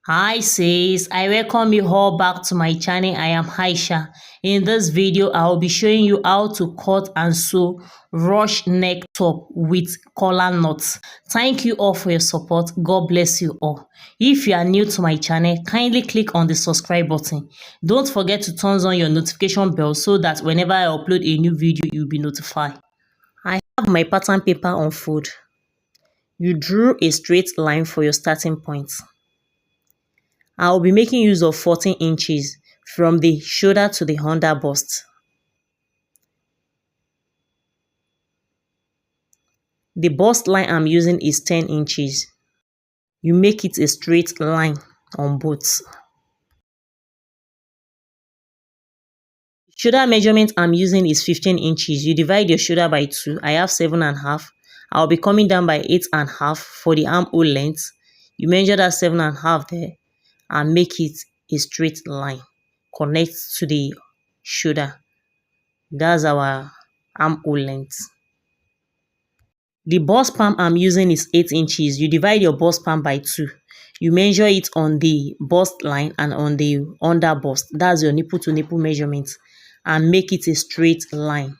Hi sis, I welcome you all back to my channel. I am Aisha. In this video, I will be showing you how to cut and sew rush neck top with collar knots. Thank you all for your support. God bless you all. If you are new to my channel, kindly click on the subscribe button. Don't forget to turn on your notification bell so that whenever I upload a new video, you'll be notified. I have my pattern paper on fold. You drew a straight line for your starting point. I will be making use of 14 inches from the shoulder to the under bust. The bust line I'm using is 10 inches. You make it a straight line on both. Shoulder measurement I'm using is 15 inches. You divide your shoulder by 2. I have 7.5. I'll be coming down by 8.5 for the armhole length. You measure that 7.5 there and make it a straight line. Connect to the shoulder. That's our armhole length. The bust palm I'm using is 8 inches. You divide your bust palm by 2. You measure it on the bust line and on the under bust. That's your nipple to nipple measurement. And make it a straight line.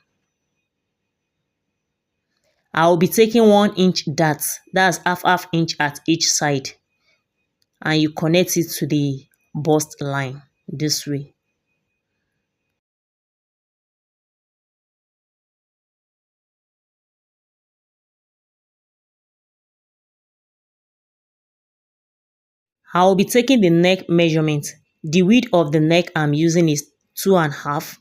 I will be taking 1 inch dart. That's half inch at each side. And you connect it to the bust line this way. I will be taking the neck measurement. The width of the neck I'm using is 2.5,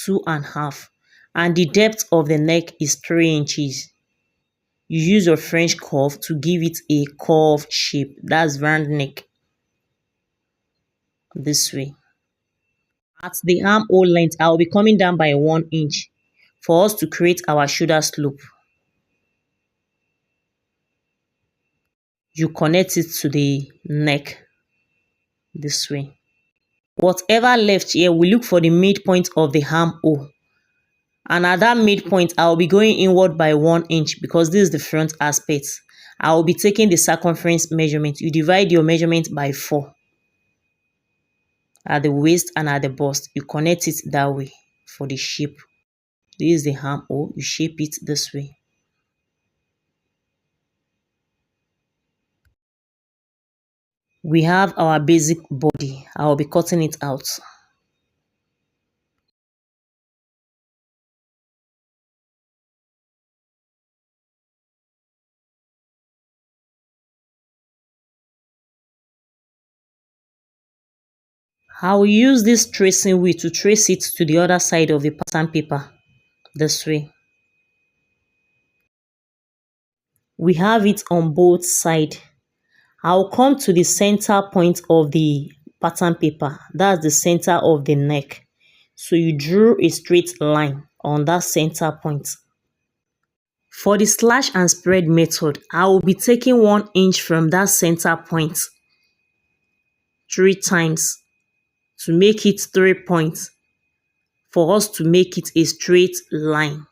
2.5, and the depth of the neck is 3 inches. You use your French curve to give it a curved shape. That's round neck. This way. At the armhole length, I will be coming down by 1 inch for us to create our shoulder slope. You connect it to the neck this way. Whatever left here, we look for the midpoint of the armhole. And at that midpoint, I will be going inward by 1 inch because this is the front aspect. I will be taking the circumference measurement. You divide your measurement by 4. At the waist and at the bust, you connect it that way for the shape. This is the armhole. You shape it this way. We have our basic body. I will be cutting it out. I will use this tracing wheel to trace it to the other side of the pattern paper this way. We have it on both sides. I'll come to the center point of the pattern paper. That's the center of the neck. So you drew a straight line on that center point. For the slash and spread method, I will be taking 1 inch from that center point 3 times to make it 3 points for us to make it a straight line.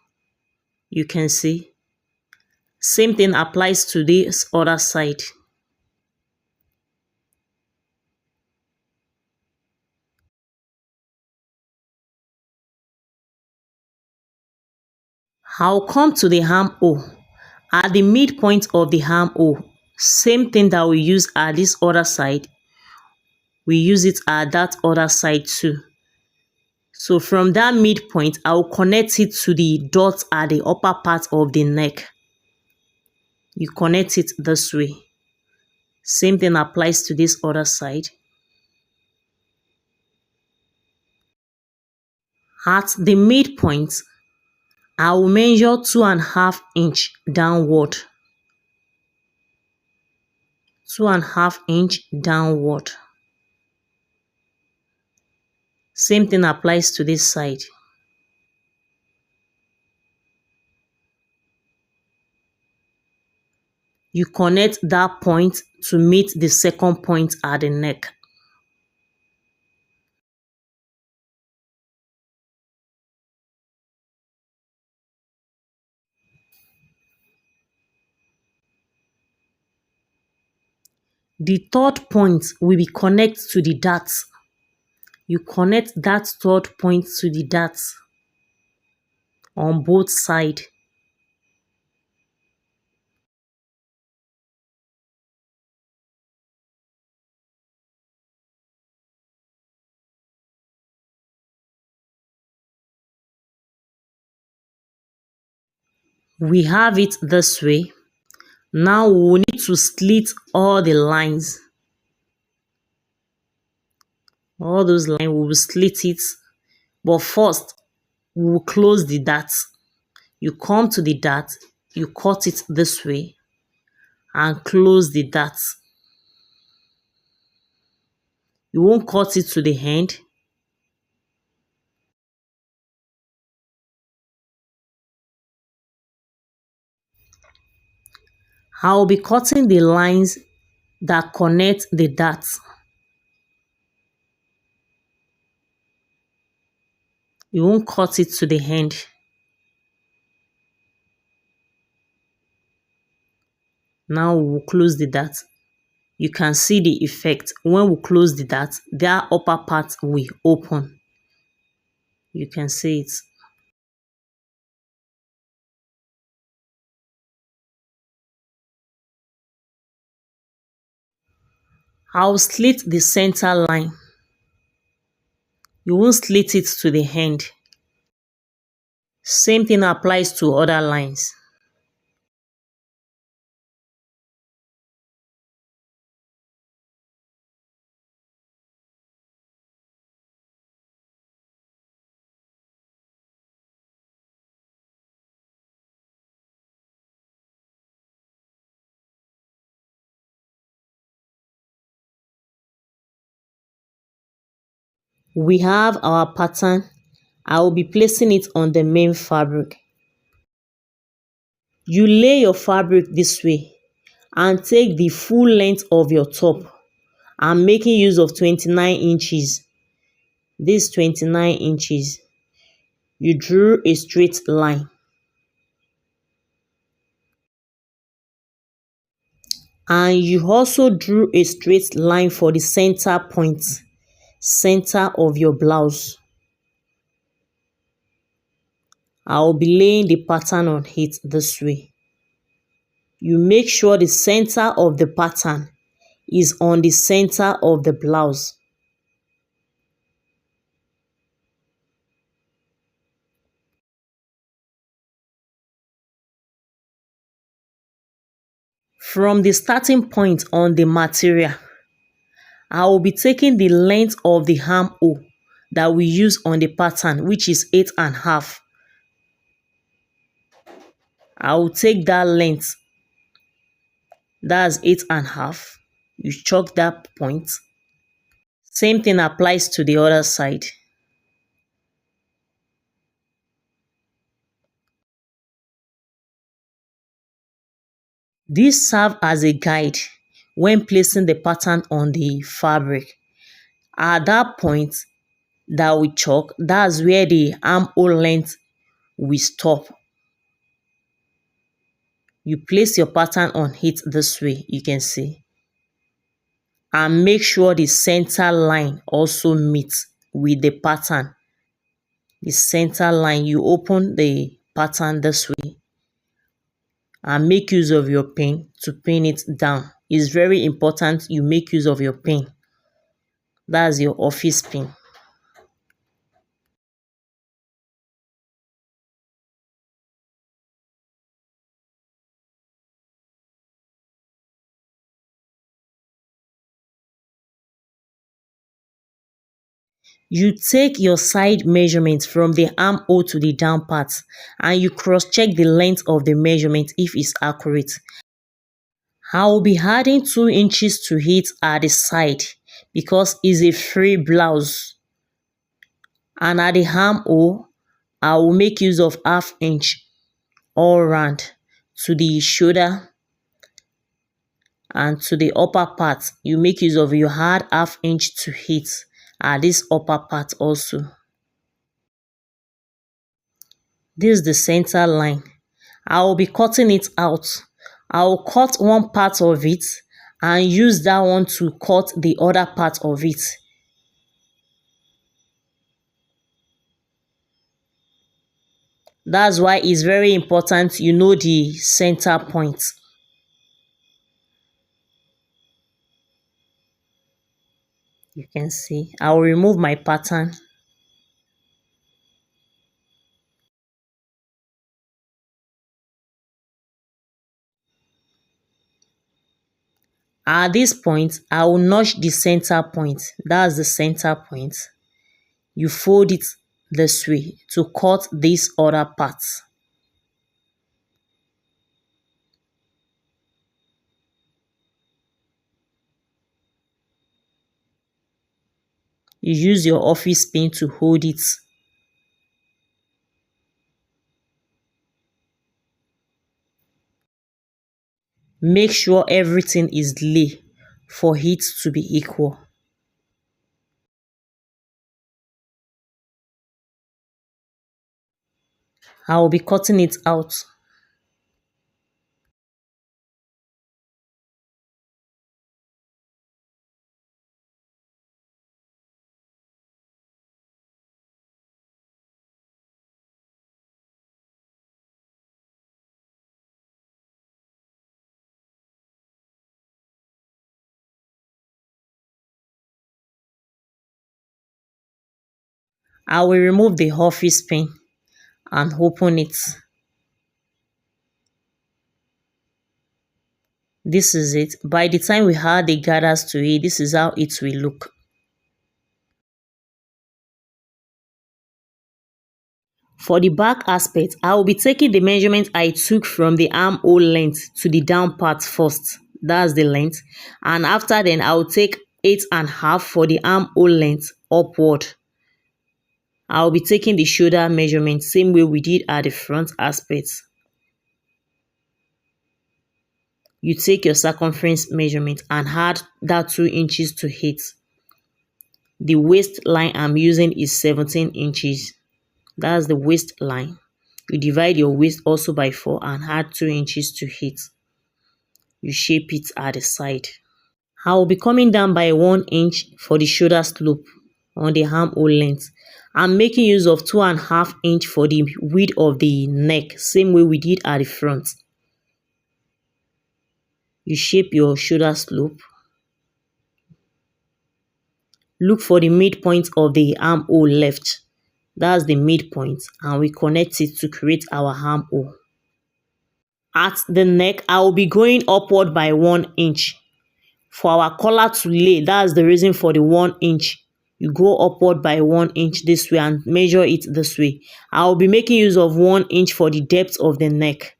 You can see. Same thing applies to this other side. I'll come to the armhole. At the midpoint of the armhole, same thing that we use at this other side, we use it at that other side too. So from that midpoint, I will connect it to the dot at the upper part of the neck. You connect it this way. Same thing applies to this other side. At the midpoint, I will measure 2.5 inch downward. 2.5 inch downward. Same thing applies to this side. You connect that point to meet the second point at the neck. The third point will be connect to the dart. You connect that third point to the dart on both sides. We have it this way. Now we will need to slit all the lines. All those lines, we will slit it. But first, we will close the dart. You come to the dart, you cut it this way and close the dart. You won't cut it to the end. I will be cutting the lines that connect the dart. You won't cut it to the end. Now we will close the dart. You can see the effect. When we close the dart, their upper part will open. You can see it. I'll slit the center line. You won't slit it to the end. Same thing applies to other lines. We have our pattern. I will be placing it on the main fabric. You lay your fabric this way and take the full length of your top. I'm making use of 29 inches. This 29 inches. You drew a straight line. And you also drew a straight line for the center point, center of your blouse. I'll be laying the pattern on it this way. You make sure the center of the pattern is on the center of the blouse. From the starting point on the material, I will be taking the length of the armhole that we use on the pattern, which is 8.5. I will take that length. That's 8.5. You chalk that point. Same thing applies to the other side. This serves as a guide when placing the pattern on the fabric. At that point that we chalk, that's where the armhole length will stop. You place your pattern on it this way, you can see. And make sure the center line also meets with the pattern. The center line, you open the pattern this way and make use of your pin to pin it down. It's very important you make use of your pin. That's your office pin. You take your side measurement from the armhole to the down part and you cross-check the length of the measurement if it's accurate. I will be adding 2 inches to it at the side because it's a free blouse. And at the armhole, I will make use of 1/2 inch all round to the shoulder and to the upper part. You make use of, you add 1/2 inch to it at this upper part also. This is the center line. I will be cutting it out. I will cut one part of it and use that one to cut the other part of it. That's why it's very important you know the center point. You can see I'll remove my pattern. At this point, I will notch the center point. That's the center point. You fold it this way to cut this other part. You use your office pin to hold it. Make sure everything is laid for it to be equal. I will be cutting it out. I will remove the office pin and open it. This is it. By the time we add the gathers to it, this is how it will look. For the back aspect, I will be taking the measurement I took from the armhole length to the down part first. That's the length. And after then, I will take 8.5 for the armhole length upward. I will be taking the shoulder measurement same way we did at the front aspect. You take your circumference measurement and add that 2 inches to it. The waistline I'm using is 17 inches. That's the waistline. You divide your waist also by 4 and add 2 inches to it. You shape it at the side. I will be coming down by 1 inch for the shoulder slope on the armhole length. I'm making use of 2.5 inch for the width of the neck, same way we did at the front. You shape your shoulder slope. Look for the midpoint of the armhole left. That's the midpoint, and we connect it to create our armhole. At the neck, I will be going upward by 1 inch. For our collar to lay, that's the reason for the 1 inch. You go upward by 1 inch this way and measure it this way. I will be making use of 1 inch for the depth of the neck.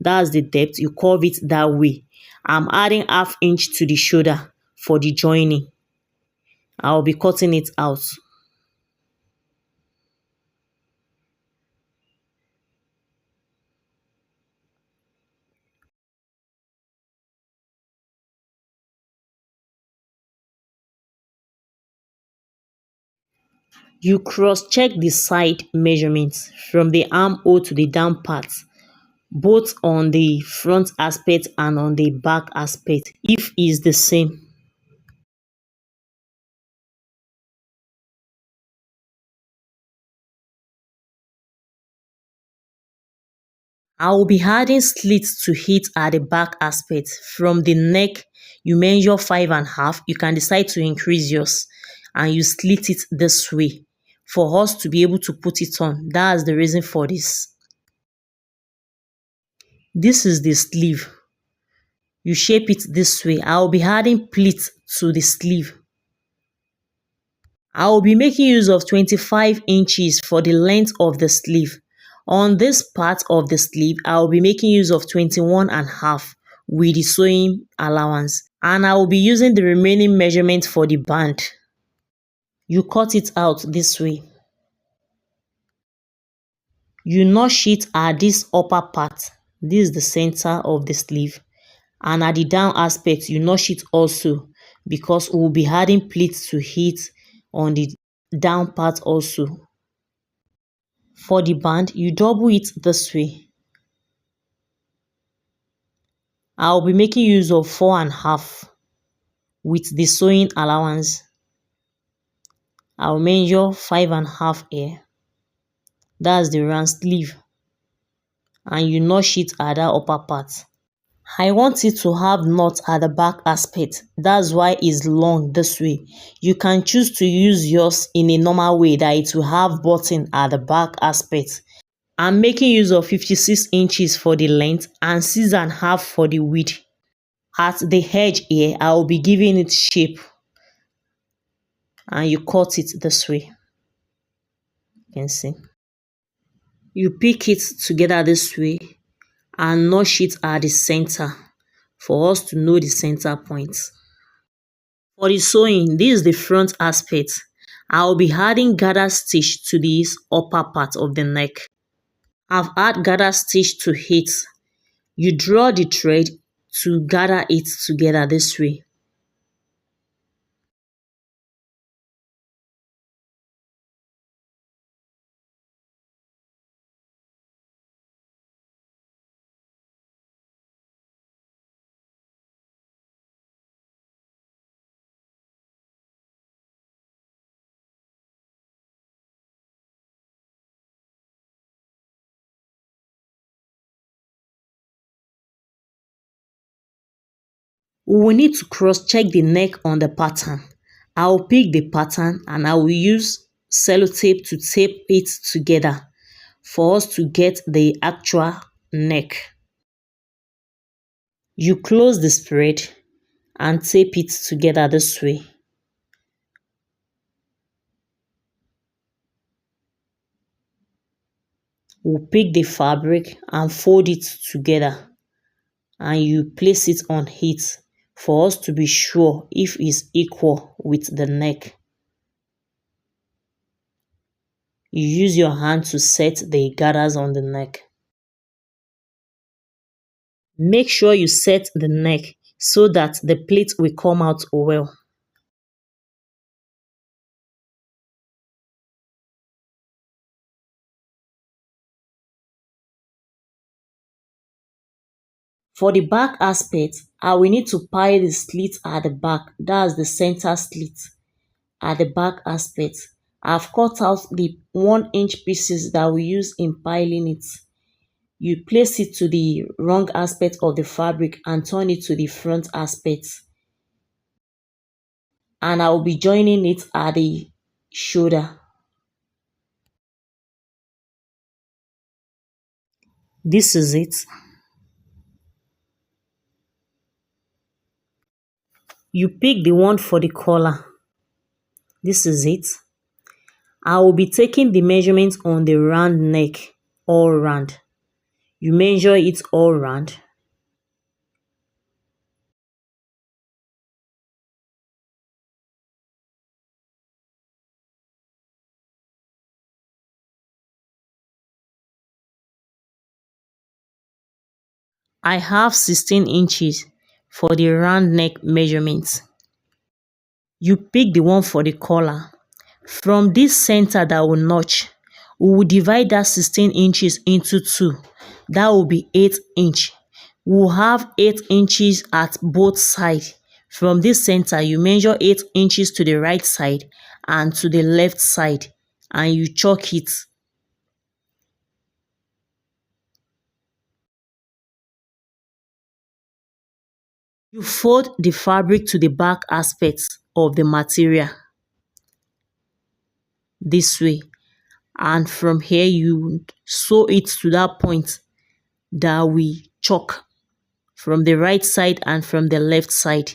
That's the depth. You curve it that way. I'm adding ½ inch to the shoulder for the joining. I will be cutting it out. You cross-check the side measurements from the armhole to the down part, both on the front aspect and on the back aspect, if is the same. I will be adding slits to it at the back aspect. From the neck, you measure 5.5. You can decide to increase yours and you slit it this way for us to be able to put it on. That's the reason for this. This is the sleeve. You shape it this way. I will be adding pleats to the sleeve. I will be making use of 25 inches for the length of the sleeve. On this part of the sleeve, I will be making use of 21.5 with the sewing allowance. And I will be using the remaining measurement for the band. You cut it out this way. You notch it at this upper part. This is the center of the sleeve. And at the down aspect, you notch it also because we will be adding pleats to it on the down part also. For the band, you double it this way. I'll be making use of 4.5. with the sewing allowance. I'll measure 5.5 here. That's the round sleeve. And you notch it at that upper part. I want it to have knot at the back aspect. That's why it's long this way. You can choose to use yours in a normal way that it will have button at the back aspect. I'm making use of 56 inches for the length and 6.5 for the width. At the edge here, I will be giving it shape. And you cut it this way. You can see. You pick it together this way and notch it at the center for us to know the center point. For the sewing, this is the front aspect. I will be adding gather stitch to this upper part of the neck. I've added gather stitch to it. You draw the thread to gather it together this way. We will need to cross-check the neck on the pattern. I will pick the pattern and I will use sellotape to tape it together for us to get the actual neck. You close the spread and tape it together this way. We'll pick the fabric and fold it together and you place it on it for us to be sure if it's equal with the neck. You use your hand to set the gathers on the neck. Make sure you set the neck so that the plait will come out well. For the back aspect, I will need to pile the slit at the back. That's the center slit at the back aspect. I've cut out the 1-inch pieces that we use in piling it. You place it to the wrong aspect of the fabric and turn it to the front aspect. And I will be joining it at the shoulder. This is it. You pick the one for the collar. This is it. I will be taking the measurement on the round neck, all round. You measure it all round. I have 16 inches for the round neck measurement. You pick the one for the collar. From this center that will notch, we will divide that 16 inches into two. That will be 8 inch. We'll have 8 inches at both sides. From this center, you measure 8 inches to the right side and to the left side, and you chalk it. You fold the fabric to the back aspects of the material this way, and from here you sew it to that point that we chalk from the right side and from the left side.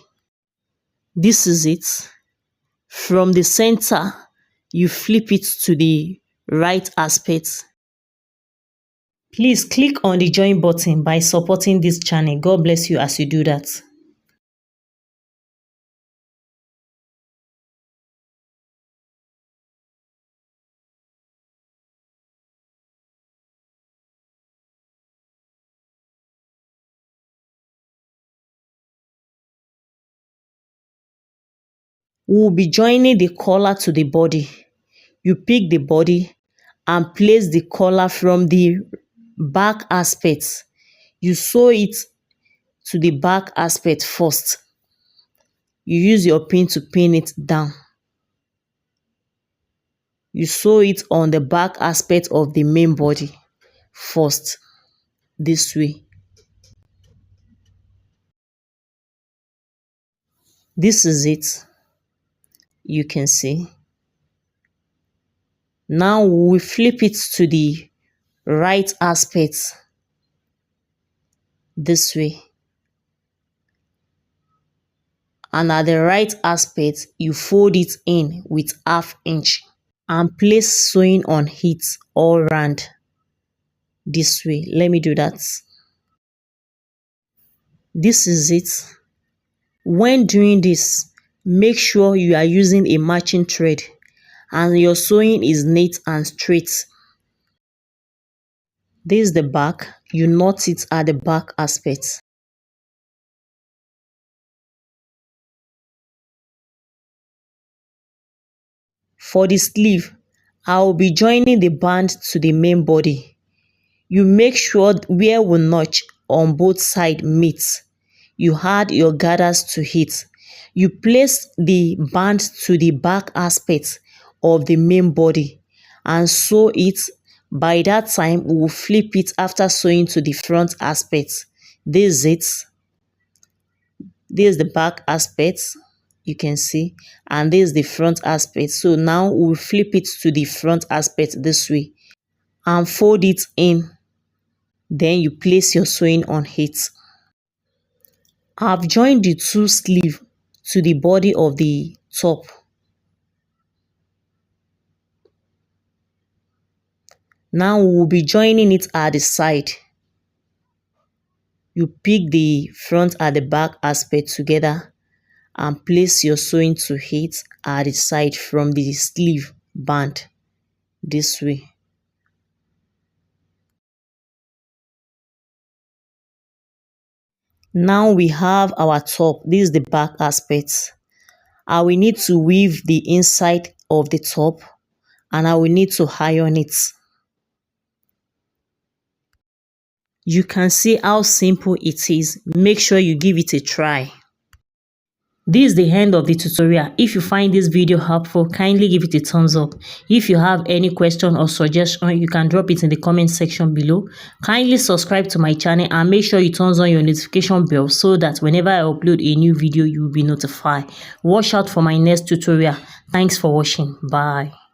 This is it. From the center, you flip it to the right aspect. Please click on the join button by supporting this channel. God bless you as you do that. We'll be joining the collar to the body. You pick the body and place the collar from the back aspect. You sew it to the back aspect first. you use your pin to pin it down. You sew it on the back aspect of the main body first, this way. This is it. You can see. Now we flip it to the right aspect, this way. And at the right aspect, you fold it in with 1/2 inch and place sewing on it all round, this way. Let me do that. This is it. When doing this, make sure you are using a matching thread and your sewing is neat and straight. This is the back. You knot it at the back aspect. For the sleeve, I will be joining the band to the main body. You make sure where will notch on both sides meet. You add your gathers to it. You place the band to the back aspect of the main body and sew it. By that time, we will flip it after sewing to the front aspect. This is it. This is the back aspect, you can see, and this is the front aspect. So now we'll flip it to the front aspect this way and fold it in. Then you place your sewing on it. I've joined the two sleeves to the body of the top. Now we'll be joining it at the side. You pick the front and the back aspect together and place your sewing to it at the side from the sleeve band, this way. Now we have our top. This is the back aspect. I will need to weave the inside of the top and I will need to iron it. You can see how simple it is. Make sure you give it a try. This is the end of the tutorial. If you find this video helpful, kindly give it a thumbs up. If you have any question or suggestion, you can drop it in the comment section below. Kindly subscribe to my channel and make sure you turn on your notification bell so that whenever I upload a new video, you will be notified. Watch out for my next tutorial. Thanks for watching. Bye.